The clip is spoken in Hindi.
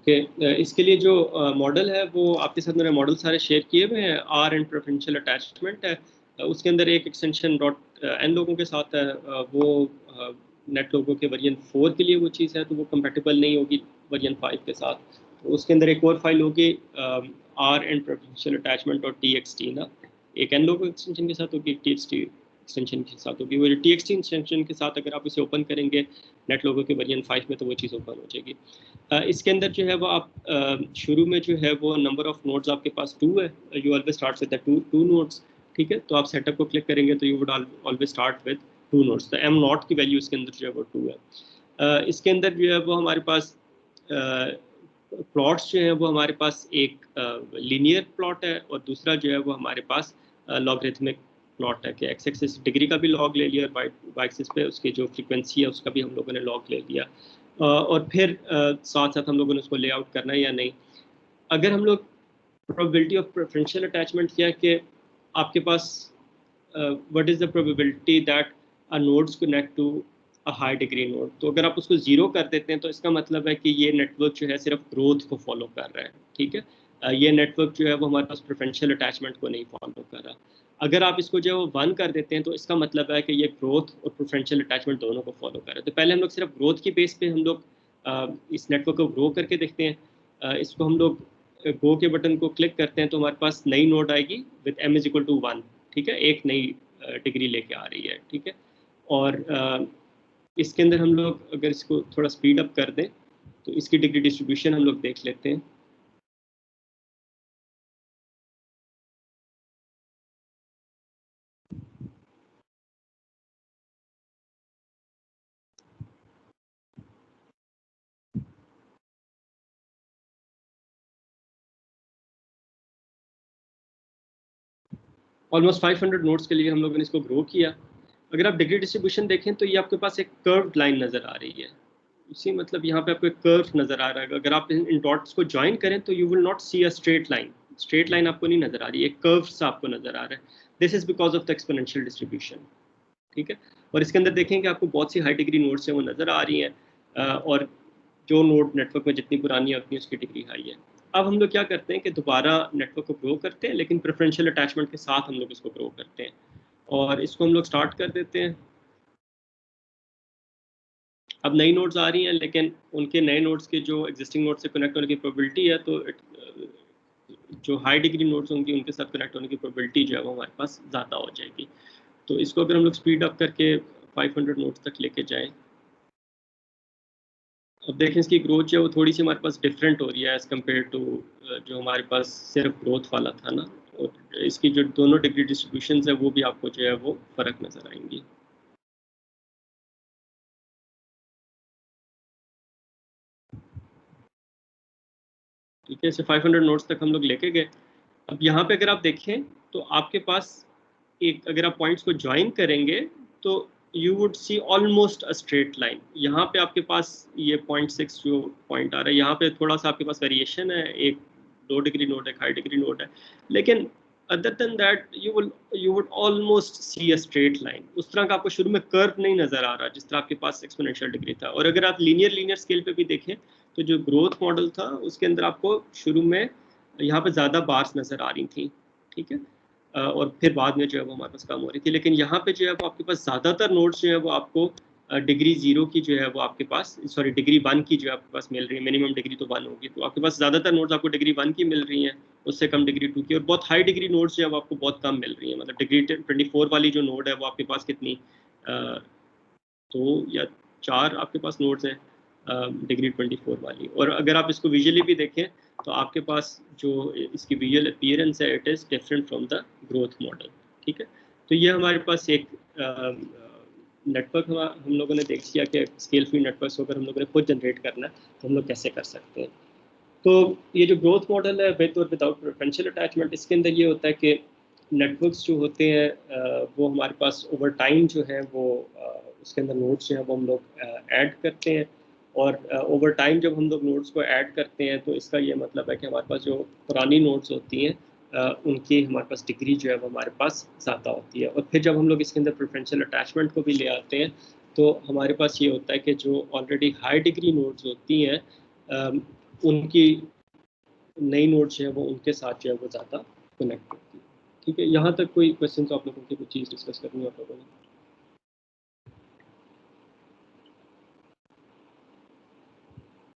ओके इसके लिए जो मॉडल है वो आपके साथ मैंने मॉडल सारे शेयर किए हुए हैं। आर एंड प्रेफरेंशियल अटैचमेंट है, उसके अंदर एक एक्सटेंशन डॉट एन लोगों के साथ है। वो नेट लोगों के वर्जन 4 के लिए वो चीज़ है, तो वो कंपेटिबल नहीं होगी वर्जन 5 के साथ। तो उसके अंदर एक और फाइल होगी R and preferential attachment dot T X T ना, एक एन लोगो एक्सटेंशन के साथ होगी, एक टी एक्स टी एक्सटेंशन के साथ होगी। वो जो टी एक्स टी एक्सटेंशन के साथ अगर आप इसे ओपन करेंगे नेट लोगो के वर्जन 5 में, तो वो चीज़ ओपन हो जाएगी। इसके अंदर जो है वो आप शुरू में जो है वो नंबर ऑफ नोड्स आपके पास 2 है। You always start with the two nodes, ठीक है। तो आप सेटअप को क्लिक करेंगे तो you would always start with 2 nodes. तो एम नॉट की वैल्यू इसके अंदर जो है वो 2 है। इसके अंदर जो है वो हमारे पास प्लॉट्स जो है वो हमारे पास एक लीनियर प्लॉट है और दूसरा जो है वो हमारे पास लॉगरिथमिक प्लॉट है कि एक्स एक्सिस डिग्री का भी लॉग ले लिया और वाई एक्सिस पे उसकी जो फ्रीक्वेंसी है उसका भी हम लोगों ने लॉग ले लिया। और फिर साथ साथ हम लोगों ने उसको लेआउट करना है या नहीं। अगर हम लोग प्रोबेबिलिटी ऑफ प्रेफरेंशियल अटैचमेंट किया कि आपके पास what is the probability that a nodes connect to a high degree node, तो अगर आप उसको ज़ीरो कर देते हैं तो इसका मतलब है कि ये नेटवर्क जो है सिर्फ ग्रोथ को फॉलो कर रहा है, ठीक है। ये नेटवर्क जो है वो हमारे पास प्रेफरेंशियल अटैचमेंट को नहीं फॉलो कर रहा। अगर आप इसको जो है वो 1 कर देते हैं तो इसका मतलब है कि ये ग्रोथ और प्रेफरेंशियल अटैचमेंट दोनों को फॉलो कर रहे हैं। तो पहले हम लोग सिर्फ ग्रोथ की बेस पे हम लोग इस नेटवर्क को ग्रो करके देखते हैं। इसको हम लोग गो के बटन को क्लिक करते हैं तो हमारे पास नई नोड आएगी with m is equal to 1, ठीक है, एक नई डिग्री लेके आ रही है, ठीक है। और इसके अंदर हम लोग अगर इसको थोड़ा स्पीड अप कर दें तो इसकी डिग्री डिस्ट्रीब्यूशन हम लोग देख लेते हैं। ऑलमोस्ट 500 नोट्स के लिए हम लोगों ने इसको ग्रो किया। अगर आप डिग्री डिस्ट्रीब्यूशन देखें तो ये आपके पास एक कर्व्ड लाइन नज़र आ रही है। इसी मतलब यहाँ पे आपको एक कर्व नज़र आ रहा है। अगर आप इन डॉट्स को ज्वाइन करें तो you will not see a straight line. Straight line आपको नहीं नज़र आ रही है, एक कर्व सा आपको नज़र आ रहा है। This is because of the exponential distribution, ठीक है। और इसके अंदर देखें कि आपको बहुत सी हाई डिग्री नोड्स हैं वो नज़र आ रही हैं और जो नोड नेटवर्क में जितनी पुरानी है उतनी उसकी डिग्री हाई है। अब हम लोग क्या करते हैं कि दोबारा नेटवर्क को ग्रो करते हैं, लेकिन प्रेफरेंशियल अटैचमेंट के साथ हम लोग इसको ग्रो करते हैं और इसको हम लोग स्टार्ट कर देते हैं। अब नई नोड्स आ रही हैं लेकिन उनके नए नोड्स के जो एग्जिस्टिंग नोड से कनेक्ट होने की प्रोबेबिलिटी है, तो जो हाई डिग्री नोड्स होंगी उनके साथ कनेक्ट होने की प्रोबेबिलिटी जो है वो हमारे पास ज़्यादा हो जाएगी। तो इसको अगर हम लोग स्पीड अप करके 500 नोड्स तक लेके जाएं, अब देखें इसकी ग्रोथ जो है वो थोड़ी सी हमारे पास डिफरेंट हो रही है एज़ कम्पेयर टू जो हमारे पास सिर्फ ग्रोथ वाला था ना। और इसकी जो दोनों डिग्री डिस्ट्रीब्यूशन है वो भी आपको जो है वो फ़र्क नज़र आएंगी। ठीक है, इसे 500 नोट्स तक हम लोग लेके गए। अब यहाँ पे अगर आप देखें तो आपके पास एक, अगर आप पॉइंट्स को ज्वाइन करेंगे तो you would see almost a straight line. यहाँ पे आपके पास ये 0.6 जो पॉइंट आ रहा है, यहाँ पे थोड़ा सा आपके पास वेरिएशन है, एक लो डिग्री नोड है, हाई डिग्री नोड है, लेकिन other than that you would almost see a straight line. उस तरह का आपको शुरू में कर्व नहीं नजर आ रहा जिस तरह आपके पास एक्सपोनेंशियल डिग्री था। और अगर आप लीनियर स्केल पे भी देखें तो जो ग्रोथ मॉडल था उसके अंदर आपको शुरू में यहाँ पे ज़्यादा बार्स नज़र आ रही थी, ठीक है। और फिर बाद में जो है वो हमारे पास कम हो रही थी। लेकिन यहाँ पे जो है वो आपके पास ज़्यादातर नोट्स जो है वो आपको डिग्री 0 की जो है वो आपके पास, सॉरी डिग्री 1 की जो है आपके पास मिल रही है। मिनिमम डिग्री तो 1 होगी, तो आपके पास ज़्यादातर नोट्स आपको डिग्री 1 की मिल रही हैं, उससे कम डिग्री 2 की। और बहुत हाई डिग्री नोट्स जो है वो आपको बहुत कम मिल रही हैं। मतलब डिग्री 24 वाली जो नोड है वो आपके पास कितनी, 2 या 4 आपके पास नोड्स हैं डिग्री 24 वाली। और अगर आप इसको विजुअली भी देखें तो आपके पास जो इसकी विजुअल अपीयरेंस है it is different from the growth model, ठीक है। तो ये हमारे पास एक नेटवर्क हम लोगों ने देख लिया कि स्केल फ्री नेटवर्क अगर हम लोगों ने खुद जनरेट करना है तो हम लोग कैसे कर सकते हैं। तो ये जो ग्रोथ मॉडल है विद और विदाउट प्रेफरेंशियल अटैचमेंट, इसके अंदर ये होता है कि नेटवर्क्स जो होते हैं वो हमारे पास ओवर टाइम जो है वो उसके अंदर नोड्स जो है वो हम लोग ऐड करते हैं। और ओवर टाइम जब हम लोग नोड्स को ऐड करते हैं तो इसका ये मतलब है कि हमारे पास जो पुरानी नोड्स होती हैं उनकी हमारे पास डिग्री जो है वो हमारे पास ज़्यादा होती है। और फिर जब हम लोग इसके अंदर प्रेफरेंशियल अटैचमेंट को भी ले आते हैं तो हमारे पास ये होता है कि जो ऑलरेडी हाई डिग्री नोड्स होती हैं उनकी नई नोड जो है वो उनके साथ जो है वो ज़्यादा कनेक्ट करती है। ठीक है, यहाँ तक कोई क्वेश्चन आप लोगों की, कोई चीज़ डिस्कस करनी है आप लोगों ने?